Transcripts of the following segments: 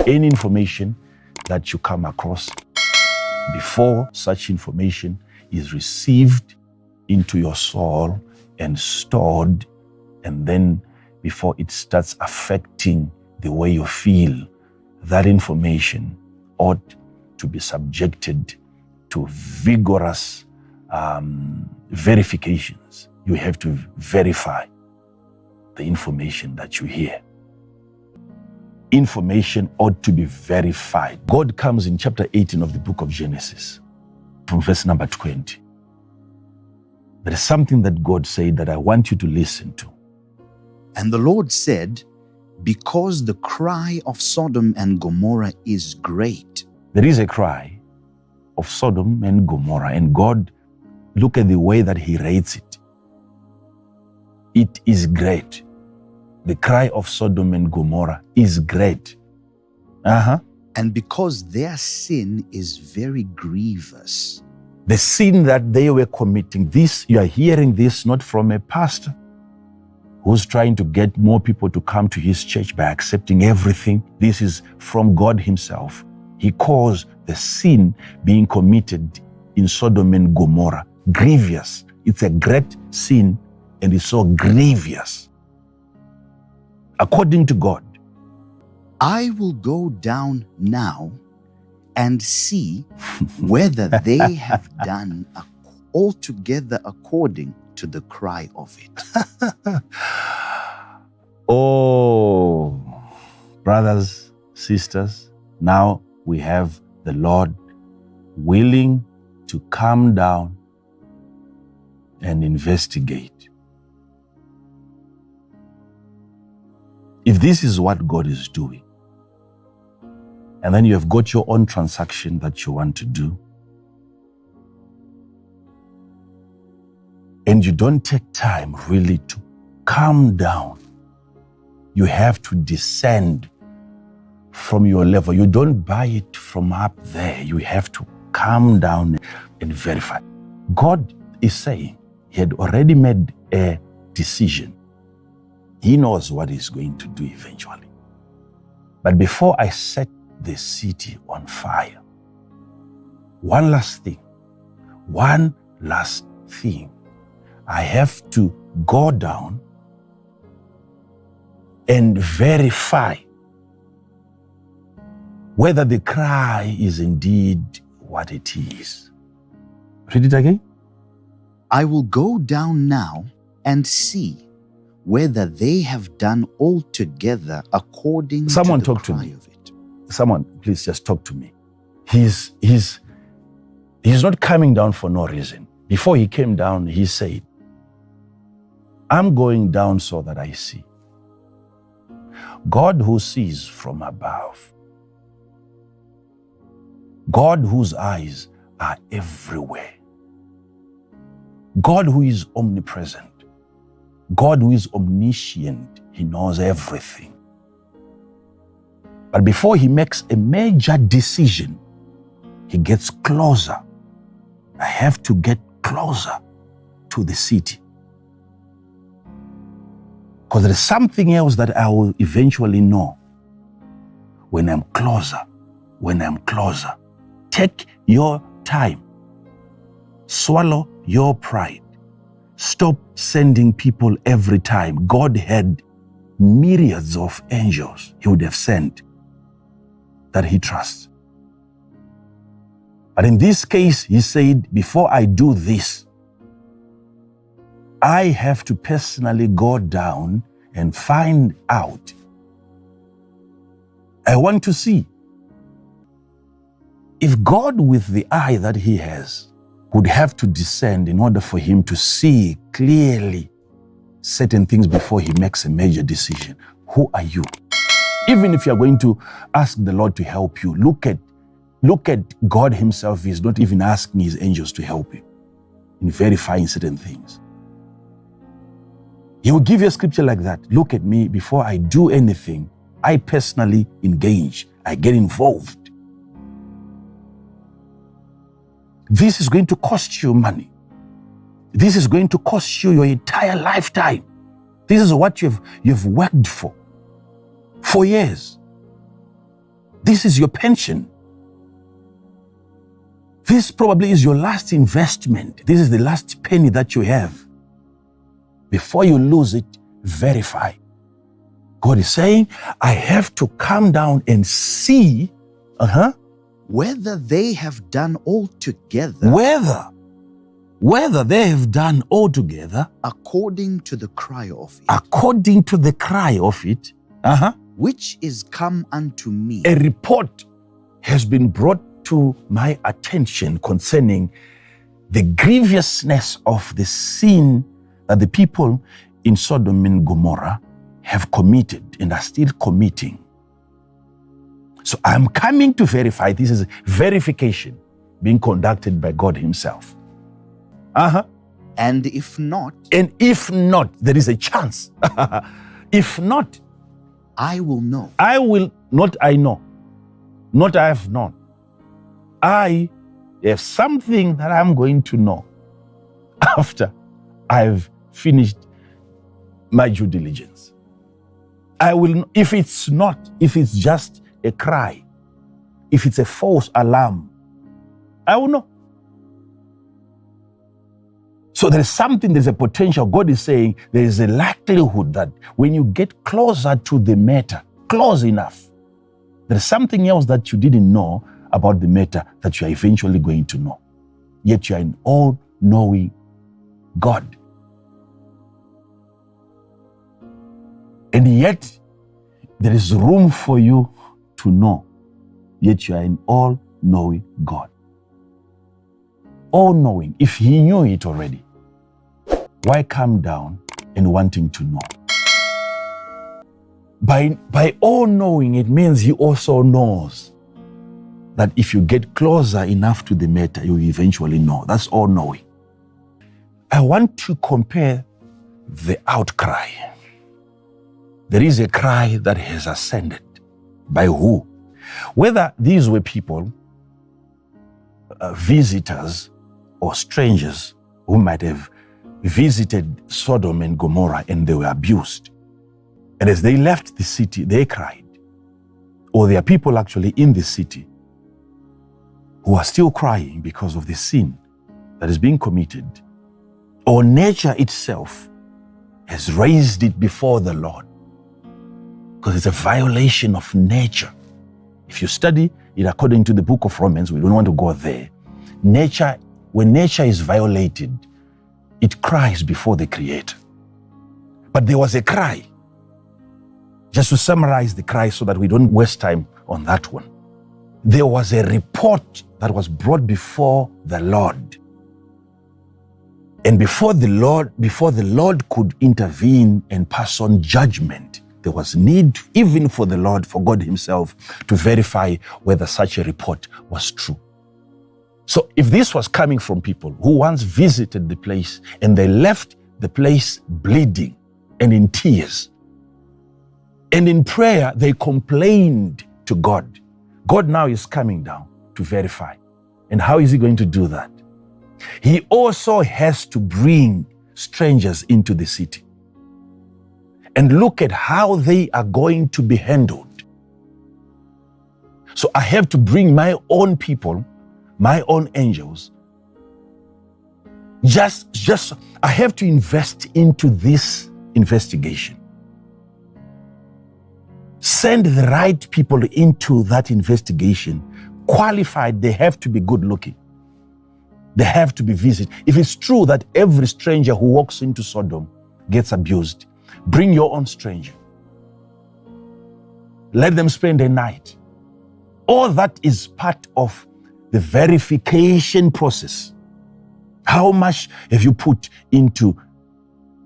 Any information that you come across, before such information is received into your soul and stored, and then before it starts affecting the way you feel, that information ought to be subjected to vigorous verifications. You have to verify the information that you hear. Information ought to be verified. God comes in chapter 18 of the book of Genesis, from verse number 20. There is something that God said that I want you to listen to. And the Lord said, because the cry of Sodom and Gomorrah is great. There is a cry of Sodom and Gomorrah, and God, look at the way that He rates it. It is great. The cry of Sodom and Gomorrah is great. And because their sin is very grievous. The sin that they were committing, this, you are hearing this not from a pastor who's trying to get more people to come to his church by accepting everything. This is from God Himself. He calls the sin being committed in Sodom and Gomorrah grievous. It's a great sin and it's so grievous. According to God, I will go down now and see whether they have done altogether according to the cry of it. Oh, brothers, sisters, now we have the Lord willing to come down and investigate. If this is what God is doing, and then you have got your own transaction that you want to do, and you don't take time really to calm down, you have to descend from your level. You don't buy it from up there. You have to calm down and verify. God is saying He had already made a decision. He knows what He's going to do eventually. But before I set the city on fire, one last thing, I have to go down and verify whether the cry is indeed what it is. Read it again. I will go down now and see whether they have done altogether according to the cry of it. Someone, please just talk to me. He's not coming down for no reason. Before He came down, He said, I'm going down so that I see. God who sees from above. God whose eyes are everywhere. God who is omnipresent. God who is omniscient. He knows everything. But before He makes a major decision, He gets closer. I have to get closer to the city. Because there is something else that I will eventually know when I'm closer. Take your time. Swallow your pride. Stop sending people every time. God had myriads of angels He would have sent that He trusts. But in this case, He said, before I do this, I have to personally go down and find out. I want to see if God, with the eye that He has, would have to descend in order for Him to see clearly certain things before He makes a major decision. Who are you? Even if you're going to ask the Lord to help you, look at God Himself. He's not even asking His angels to help you in verifying certain things. He will give you a scripture like that. Look at me. Before I do anything, I personally engage. I get involved. This is going to cost you money. This is going to cost you your entire lifetime. This is what you've worked for years. This is your pension. This probably is your last investment. This is the last penny that you have. Before you lose it, verify. God is saying, I have to come down and see whether they have done altogether. Whether they have done altogether. According to the cry of it. According to the cry of it. Which is come unto me. A report has been brought to my attention concerning the grievousness of the sin that the people in Sodom and Gomorrah have committed and are still committing. So I'm coming to verify. This is verification being conducted by God himself. And if not, there is a chance. If not, I will know. I will not, I know. Not I have known. I have something that I'm going to know after I've finished my due diligence. I will, if it's just a cry, if it's a false alarm, I will know. So there's a potential. God is saying there is a likelihood that when you get closer to the matter, close enough, there's something else that you didn't know about the matter that you are eventually going to know. Yet you are an all-knowing God. And yet there is room for you to know. Yet you are an all-knowing God. All-knowing. If he knew it already, why come down and wanting to know? By all-knowing, it means he also knows that if you get closer enough to the matter, you eventually know. That's all-knowing. I want to compare the outcry. There is a cry that has ascended. By who? Whether these were people, visitors, or strangers who might have visited Sodom and Gomorrah and they were abused. And as they left the city, they cried. Or there are people actually in the city who are still crying because of the sin that is being committed. Or nature itself has raised it before the Lord. Because it's a violation of nature. If you study it according to the book of Romans, we don't want to go there. Nature, when nature is violated, it cries before the Creator. But there was a cry. Just to summarize the cry so that we don't waste time on that one. There was a report that was brought before the Lord. And before the Lord could intervene and pass on judgment, there was need even for the Lord, for God himself, to verify whether such a report was true. So if this was coming from people who once visited the place and they left the place bleeding and in tears, and in prayer they complained to God, God now is coming down to verify. And how is he going to do that? He also has to bring strangers into the city and look at how they are going to be handled. So I have to bring my own people, my own angels. I have to invest into this investigation. Send the right people into that investigation. Qualified, they have to be good looking. They have to be visited. If it's true that every stranger who walks into Sodom gets abused, bring your own stranger. Let them spend a night. All that is part of the verification process. How much have you put into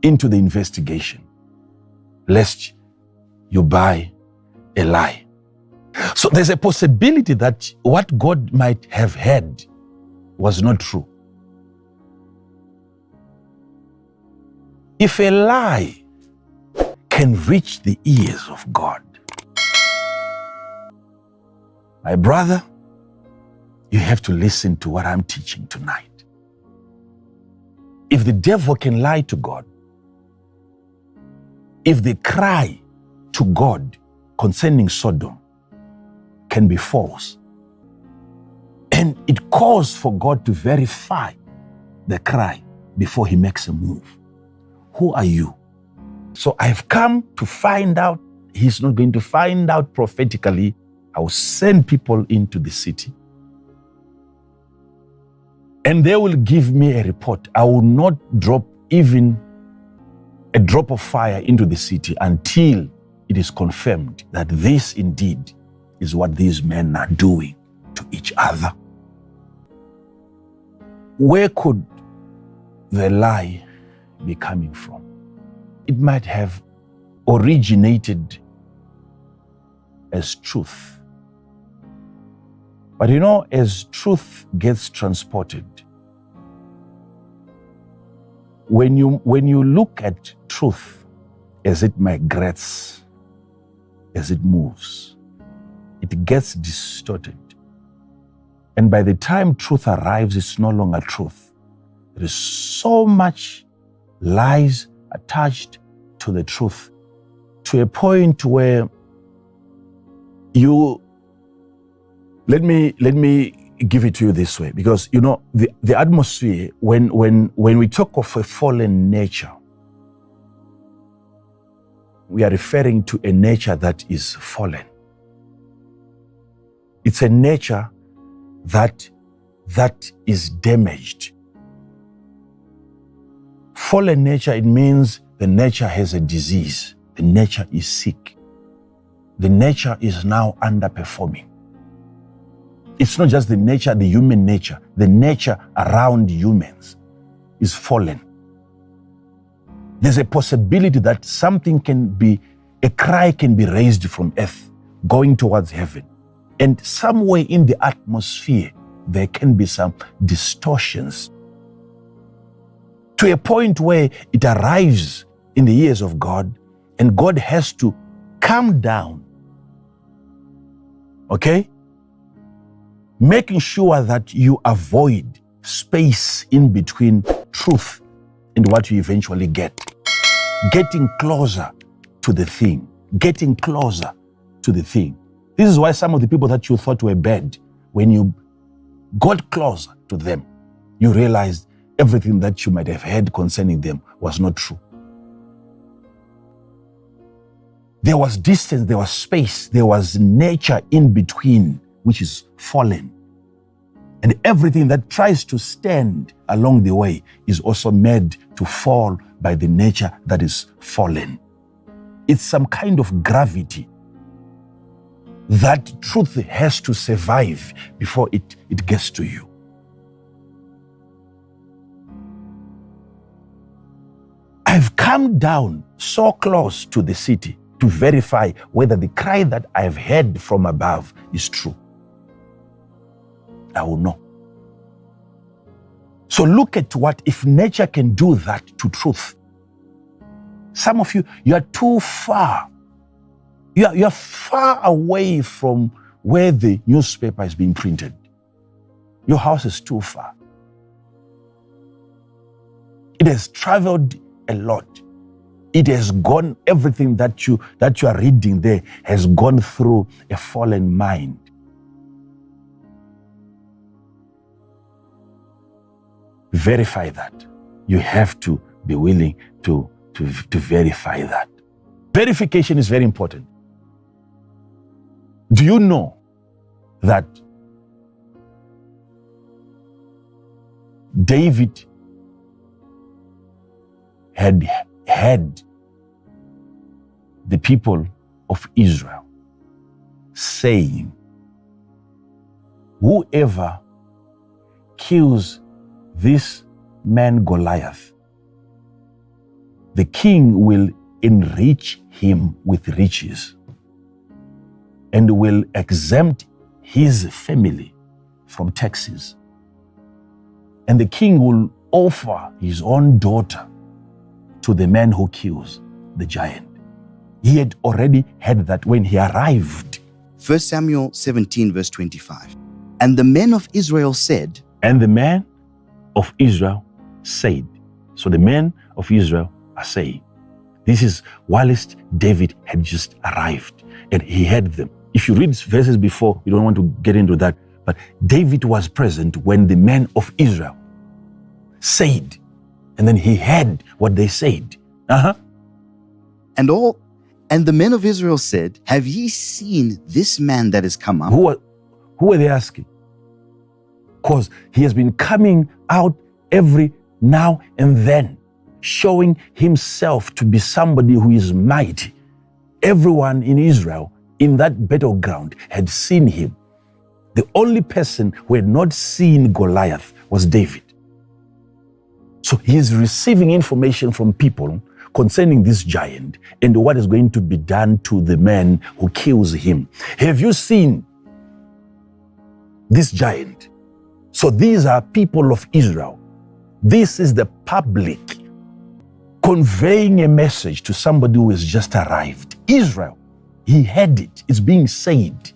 the investigation? Lest you buy a lie. So there's a possibility that what God might have had was not true. If a lie can reach the ears of God, my brother, you have to listen to what I'm teaching tonight. If the devil can lie to God, if the cry to God concerning Sodom can be false. And it calls for God to verify the cry before he makes a move. Who are you? So I've come to find out. He's not going to find out prophetically. I will send people into the city, and they will give me a report. I will not drop even a drop of fire into the city until it is confirmed that this indeed is what these men are doing to each other. Where could the lie be coming from? It might have originated as truth. But as truth gets transported, when you look at truth as it migrates, as it moves, it gets distorted. And by the time truth arrives, it's no longer truth. There is so much lies attached to the truth, to a point where let me give it to you this way, because the atmosphere, when we talk of a fallen nature, we are referring to a nature that is fallen. It's a nature that is damaged. Fallen nature, it means the nature has a disease. The nature is sick. The nature is now underperforming. It's not just the nature, the human nature. The nature around humans is fallen. There's a possibility that a cry can be raised from earth going towards heaven. And somewhere in the atmosphere, there can be some distortions to a point where it arrives in the ears of God, and God has to come down, okay? Making sure that you avoid space in between truth and what you eventually get. Getting closer to the thing. Getting closer to the thing. This is why some of the people that you thought were bad, when you got closer to them, you realized everything that you might have heard concerning them was not true. There was distance, there was space, there was nature in between, which is fallen. And everything that tries to stand along the way is also made to fall by the nature that is fallen. It's some kind of gravity that truth has to survive before it gets to you. I've come down so close to the city to verify whether the cry that I've heard from above is true. I will know. So look at what, if nature can do that to truth. Some of you are too far. You're far away from where the newspaper is being printed. Your house is too far. It has traveled a lot. It has gone, everything that you are reading there has gone through a fallen mind. Verify that. You have to be willing to verify that. Verification is very important. Do you know that David had the people of Israel saying, whoever kills this man Goliath, the king will enrich him with riches and will exempt his family from taxes. And the king will offer his own daughter to the man who kills the giant. He had already had that when he arrived. 1 Samuel 17 verse 25. And the men of Israel said, and the men of Israel said. So the men of Israel are saying. This is whilst David had just arrived and he had them. if you read verses before, we don't want to get into that, but David was present when the men of Israel said, and then he heard what they said. And the men of Israel said, have ye seen this man that is come up? Who are they asking? Because he has been coming out every now and then, showing himself to be somebody who is mighty. Everyone in Israel in that battleground had seen him. The only person who had not seen Goliath was David. So he is receiving information from people concerning this giant and what is going to be done to the man who kills him. Have you seen this giant? So these are people of Israel. This is the public conveying a message to somebody who has just arrived. Israel, he heard it. It's being said.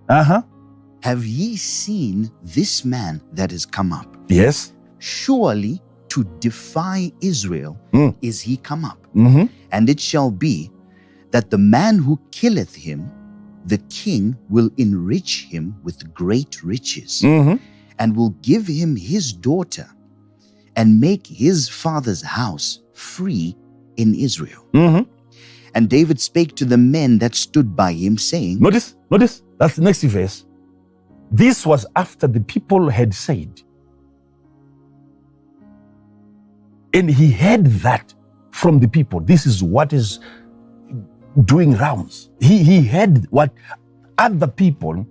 Have ye seen this man that is come up? Yes. Surely to defy Israel is he come up. And it shall be that the man who killeth him, the king will enrich him with great riches, and will give him his daughter, and make his father's house free in Israel. And David spake to the men that stood by him, saying, Notice, that's the next verse. This was after the people had said. And he heard that from the people. This is what is doing rounds. He heard what other people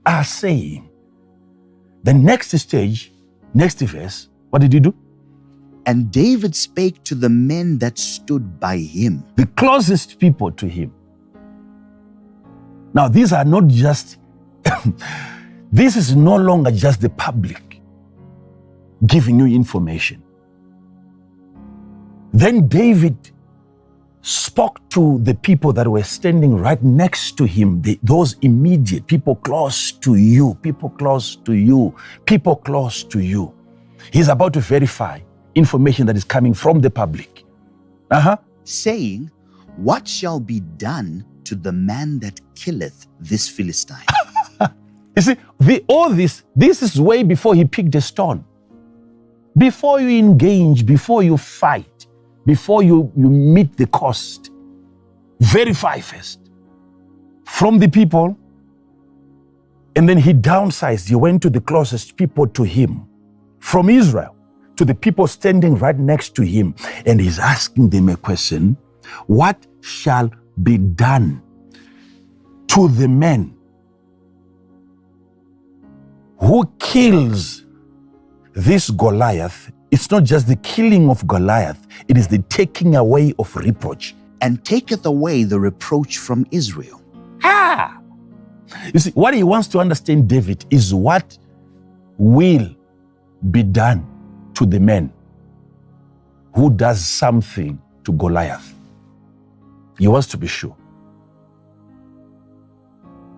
are saying. The next stage, next verse, what did he do? And David spake to the men that stood by him. The closest people to him. Now, these are not just, this is no longer just the public giving you information. Then David spoke to the people that were standing right next to him, those immediate people close to you, people close to you, people close to you. He's about to verify information that is coming from the public. Saying, what shall be done to the man that killeth this Philistine? You see, all this is way before he picked a stone. Before you engage, before you fight, before you meet the cost, verify first from the people. And then he downsized. He went to the closest people to him, from Israel to the people standing right next to him. And he's asking them a question. What shall be done to the man who kills this Goliath? It's not just the killing of Goliath, it is the taking away of reproach. And taketh away the reproach from Israel. You see, what he wants to understand, David, is what will be done to the man who does something to Goliath. He wants to be sure.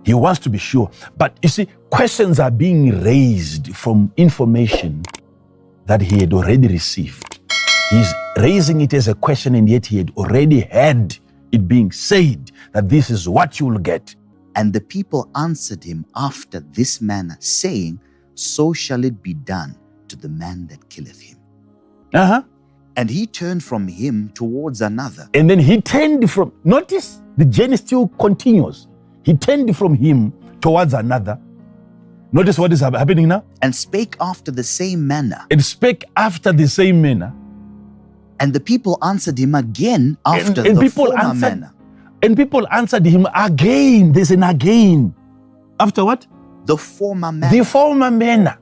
He wants to be sure. But you see, questions are being raised from information that he had already received. He's raising it as a question, and yet he had already heard it being said that this is what you will get. And the people answered him after this manner, saying, so shall it be done to the man that killeth him. And he turned from him towards another. And then he turned from, notice the journey still continues. He turned from him towards another. Notice what is happening now? And spake after the same manner. And spake after the same manner. And the people answered him again after the former manner. And people answered him again. There's an again. After what? The former manner. The former manner.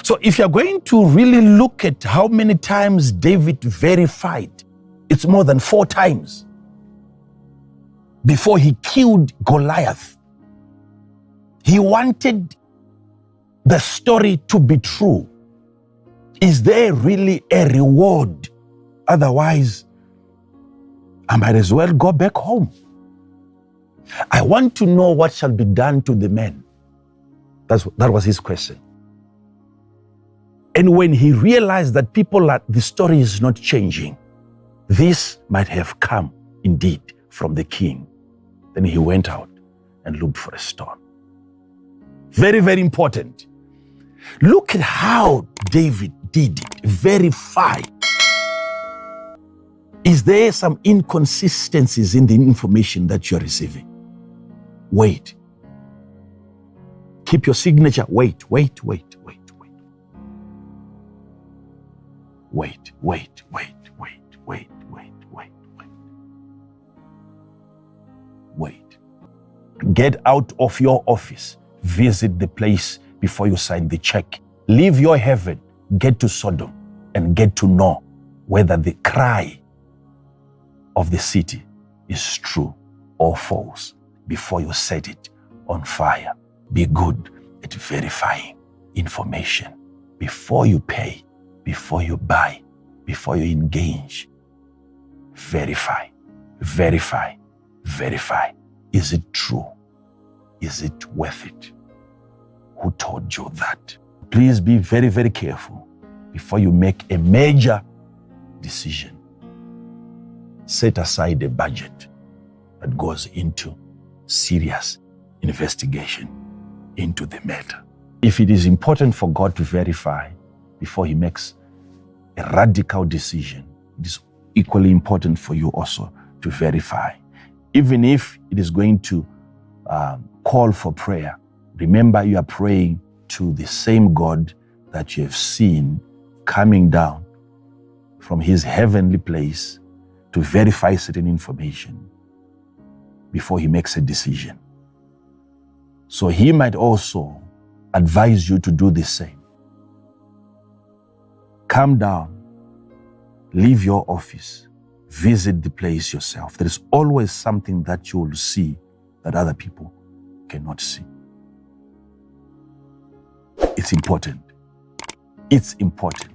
So if you're going to really look at how many times David verified, it's more than 4 times before he killed Goliath. He wanted the story to be true. Is there really a reward? Otherwise, I might as well go back home. I want to know what shall be done to the man. That was his question. And when he realized that the story is not changing, this might have come indeed from the king, then he went out. and looked for a stone. Very, very important. Look at how David did it. Verify. Is there some inconsistencies in the information that you're receiving? Wait. Keep your signature. Wait. Get out of your office. Visit the place before you sign the check. Leave your heaven. Get to Sodom and get to know whether the cry of the city is true or false before you set it on fire. Be good at verifying information before you pay, before you buy, before you engage. Verify. Is it true? Is it worth it? Who told you that? Please be very, very careful before you make a major decision. Set aside a budget that goes into serious investigation into the matter. If it is important for God to verify before he makes a radical decision, it is equally important for you also to verify. Even if it is going to call for prayer, remember you are praying to the same God that you have seen coming down from his heavenly place to verify certain information before he makes a decision. So he might also advise you to do the same. Come down, leave your office, visit the place yourself. There is always something that you will see that other people cannot see. It's important. It's important.